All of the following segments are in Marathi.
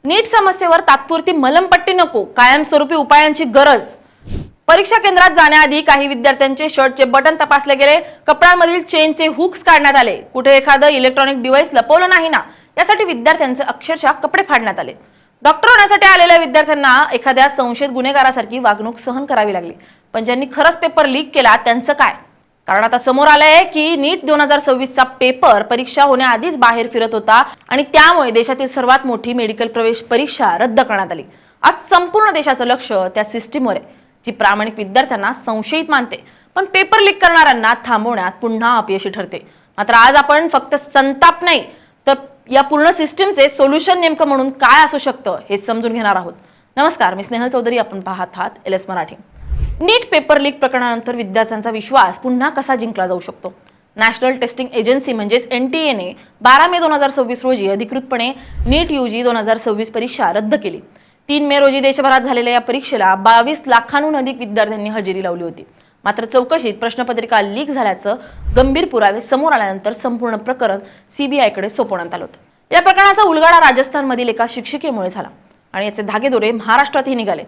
नीट समस्येवर तात्पुरती मलमपट्टी नको, कायमस्वरूपी उपायांची गरज। परीक्षा केंद्रात जाण्याआधी काही विद्यार्थ्यांचे शर्टचे बटन तपासले गेले, कपड्यांमधील चेनचे हुक्स काढण्यात आले, कुठे एखादं इलेक्ट्रॉनिक डिव्हाइस लपवलं नाही ना, यासाठी विद्यार्थ्यांचे अक्षरशः कपडे फाडण्यात आले। डॉक्टर होण्यासाठी आलेल्या विद्यार्थ्यांना एखाद्या संशयित गुन्हेगारासारखी वागणूक सहन करावी लागली, पण ज्यांनी खरंच पेपर लीक केला त्यांचं काय? कारण आता समोर आलंय की नीट 2026 चा पेपर परीक्षा होण्याआधीच बाहेर फिरत होता आणि त्यामुळे देशातील सर्वात मोठी मेडिकल प्रवेश परीक्षा रद्द करण्यात आली। आज संपूर्ण देशाचं लक्ष त्या सिस्टीमवर आहे जी प्रामाणिक विद्यार्थ्यांना संशयित मानते पण पेपर लीक करणाऱ्यांना थांबवण्यात पुन्हा अपयशी ठरते। मात्र आज आपण फक्त संताप नाही तर या पूर्ण सिस्टीमचे सोल्युशन नेमकं म्हणून काय असू शकतं हे समजून घेणार आहोत। नमस्कार, मी स्नेहल चौधरी, आपण पाहत आहात LS मराठी। नीट पेपर लीक प्रकरणानंतर विद्यार्थ्यांचा विश्वास पुन्हा कसा जिंकला जाऊ शकतो? नॅशनल टेस्टिंग एजन्सी म्हणजेच NTA ने 12 मे 2026 रोजी अधिकृतपणे नीट UG 2026 परीक्षा रद्द केली। 3 मे रोजी देशभरात झालेल्या या परीक्षेला 22 लाखांहून अधिक विद्यार्थ्यांनी हजेरी लावली होती। मात्र चौकशीत प्रश्नपत्रिका लीक झाल्याचं गंभीर पुरावे समोर आल्यानंतर संपूर्ण प्रकरण CBI कडे सोपवण्यात आलं होतं। या प्रकरणाचा उलगडा राजस्थानमधील एका शिक्षिकेमुळे झाला आणि याचे धागेदोरे महाराष्ट्रातही निघाले।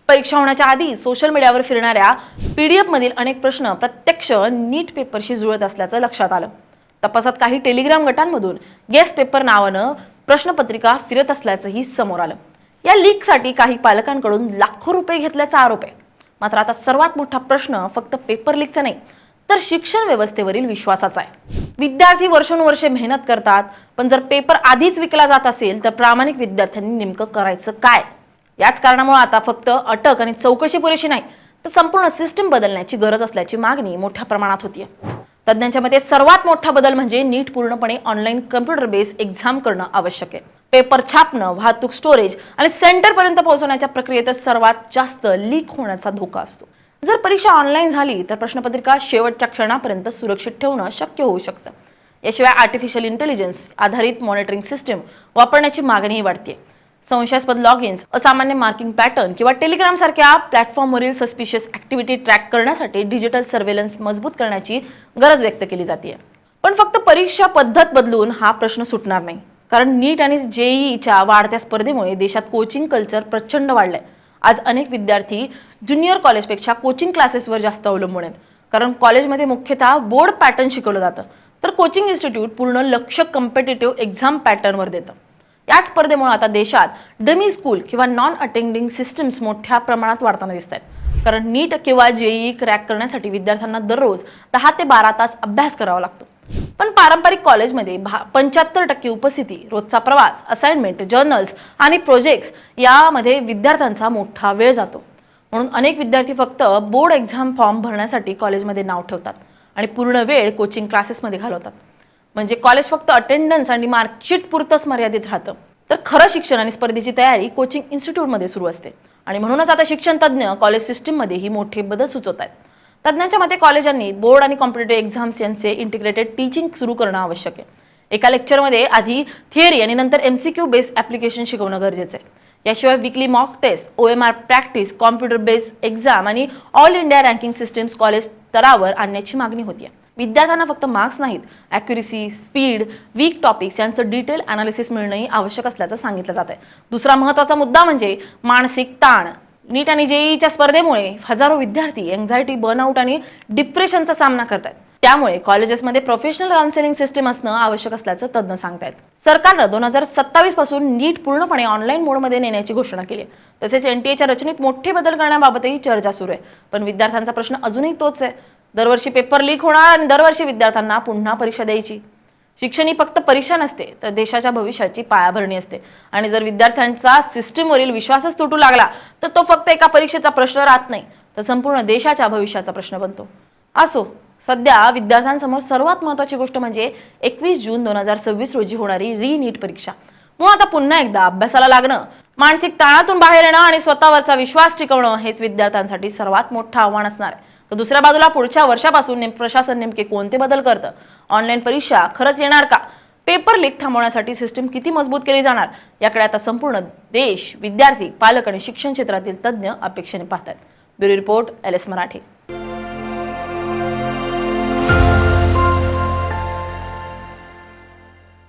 परीक्षा होण्याच्या आधी सोशल मीडियावर फिरणाऱ्या PDF मधील अनेक प्रश्न प्रत्यक्ष नीट पेपरशी जुळत असल्याचं लक्षात आलं। तपासात काही टेलिग्राम गटांमधून गेस पेपर नावानं प्रश्नपत्रिका फिरत असल्याचंही समोर आलं। या लीकसाठी काही पालकांकडून लाखो रुपये घेतल्याचा आरोप आहे। मात्र आता सर्वात मोठा प्रश्न फक्त पेपर लीकचा नाही तर शिक्षण व्यवस्थेवरील विश्वासाचा आहे। विद्यार्थी वर्षानुवर्षे मेहनत करतात, पण जर पेपर आधीच विकला जात असेल तर प्रामाणिक विद्यार्थ्यांनी नेमकं करायचं काय? याच कारणामुळे आता फक्त अटक आणि चौकशी पुरेशी नाही तर संपूर्ण सिस्टीम बदलण्याची गरज असल्याची मागणी मोठ्या प्रमाणात होतीये। तज्ञांच्या मते सर्वात मोठा बदल म्हणजे नीट पूर्णपणे ऑनलाईन कम्प्युटर बेस्ड एक्झाम करणं आवश्यक आहे। पेपर छापणं, वाहतूक, स्टोरेज आणि सेंटर पर्यंत पोहोचवण्याच्या प्रक्रियेतच सर्वात जास्त लीक होण्याचा धोका असतो। जर परीक्षा ऑनलाईन झाली तर प्रश्नपत्रिका शेवटच्या क्षणापर्यंत सुरक्षित ठेवणं शक्य होऊ शकतं। याशिवाय आर्टिफिशियल इंटेलिजन्स आधारित मॉनिटरिंग सिस्टीम वापरण्याची मागणीही वाढते। संशयास्पद लॉगिन्स, असामान्य मार्किंग पॅटर्न किंवा टेलिग्राम सारख्या प्लॅटफॉर्मवरील सस्पिशियस ऍक्टिव्हिटी ट्रॅक करण्यासाठी डिजिटल सर्व्हेलन्स मजबूत करण्याची गरज व्यक्त केली जाते। पण फक्त परीक्षा पद्धत बदलून हा प्रश्न सुटणार नाही, कारण नीट आणि JEEच्या वाढत्या स्पर्धेमुळे देशात कोचिंग कल्चर प्रचंड वाढलंय। आज अनेक विद्यार्थी ज्युनियर कॉलेजपेक्षा कोचिंग क्लासेसवर जास्त अवलंबून आहेत, कारण कॉलेजमध्ये मुख्यतः बोर्ड पॅटर्न शिकवलं जातं तर कोचिंग इन्स्टिट्यूट पूर्ण लक्ष कॉम्पिटिटिव्ह एक्झाम पॅटर्नवर देतं। याच स्पर्धेमुळे आता देशात डमी स्कूल किंवा नॉन अटेंडिंग सिस्टम्स मोठ्या प्रमाणात वाढताना दिसत आहेत, कारण नीट किंवा JEE क्रॅक करण्यासाठी विद्यार्थ्यांना दररोज 10 ते 12 तास अभ्यास करावा लागतो। पण पारंपरिक कॉलेजमध्ये 75% उपस्थिती, रोजचा प्रवास, असाइनमेंट, जर्नल्स आणि प्रोजेक्ट्स यामध्ये विद्यार्थ्यांचा मोठा वेळ जातो। म्हणून अनेक विद्यार्थी फक्त बोर्ड एक्झाम फॉर्म भरण्यासाठी कॉलेजमध्ये नाव ठेवतात आणि पूर्ण वेळ कोचिंग क्लासेसमध्ये घालवतात। म्हणजे कॉलेज फक्त अटेंडन्स आणि मार्कशीट पुरतच मर्यादित राहतं, तर खरं शिक्षण आणि स्पर्धेची तयारी कोचिंग इन्स्टिट्यूटमध्ये सुरू असते। आणि म्हणूनच आता शिक्षण तज्ञ कॉलेज सिस्टीममध्ये ही मोठे बदल सुचवत आहेत। तज्ञांच्या मते कॉलेजांनी बोर्ड आणि कॉम्पिटिटिव्ह एक्झाम्स यांचे इंटिग्रेटेड टीचिंग सुरू करणं आवश्यक आहे। एका लेक्चरमध्ये आधी थिअरी आणि नंतर MCQ बेस्ड ऍप्लिकेशन शिकवणं गरजेचं आहे। याशिवाय weekly mock test, OMR practice, computer based exam आणि all India ranking systems college स्तरावर आणण्याची मागणी होती। विद्यार्थ्यांना फक्त मार्क्स नाहीत, ॲक्युरेसी, स्पीड, वीक टॉपिक्स यांचं डिटेल अनालिसिस मिळणंही आवश्यक असल्याचं सांगितलं जात आहे। दुसरा महत्त्वाचा मुद्दा म्हणजे मानसिक ताण। नीट आणि JEEच्या स्पर्धेमुळे हजारो विद्यार्थी एन्झायटी, बर्नआउट आणि डिप्रेशनचा सामना करतात। त्यामुळे कॉलेजेसमध्ये प्रोफेशनल काउन्सिलिंग सिस्टम असणं आवश्यक असल्याचं तज्ञ सांगतायत। सरकारनं 2027 पासून नीट पूर्णपणे ऑनलाईन मोडमध्ये नेण्याची घोषणा केली आहे। तसेच NTA रचनेत मोठे बदल करण्याबाबतही चर्चा सुरू आहे। पण विद्यार्थ्यांचा प्रश्न अजूनही तोच आहे, दरवर्षी पेपर लीक होणार आणि दरवर्षी विद्यार्थ्यांना पुन्हा परीक्षा द्यायची। शिक्षण ही फक्त परीक्षा नसते तर देशाच्या भविष्याची पायाभरणी असते आणि जर विद्यार्थ्यांचा सिस्टीमवरील विश्वासच तुटू लागला तर तो फक्त एका परीक्षेचा प्रश्न राहत नाही तर संपूर्ण देशाच्या भविष्याचा प्रश्न बनतो। असो, सध्या विद्यार्थ्यांसमोर सर्वात महत्त्वाची गोष्ट म्हणजे 21 जून 2026 रोजी होणारी नीट परीक्षा। मग आता पुन्हा एकदा अभ्यासाला लागणं, मानसिक ताणातून बाहेर येणं आणि स्वतःवरचा विश्वास टिकवणं हेच विद्यार्थ्यांसाठी सर्वात मोठं आव्हान असणार आहे। तर दुसऱ्या बाजूला पुढच्या वर्षापासून प्रशासन नेमके कोणते बदल करतं? ऑनलाईन परीक्षा खरंच येणार का? पेपर लीक थांबवण्यासाठी सिस्टीम किती मजबूत केली जाणार? याकडे आता संपूर्ण देश, विद्यार्थी, पालक आणि शिक्षण क्षेत्रातील तज्ञ अपेक्षेने पाहतात। Bureau report, LS Marathi.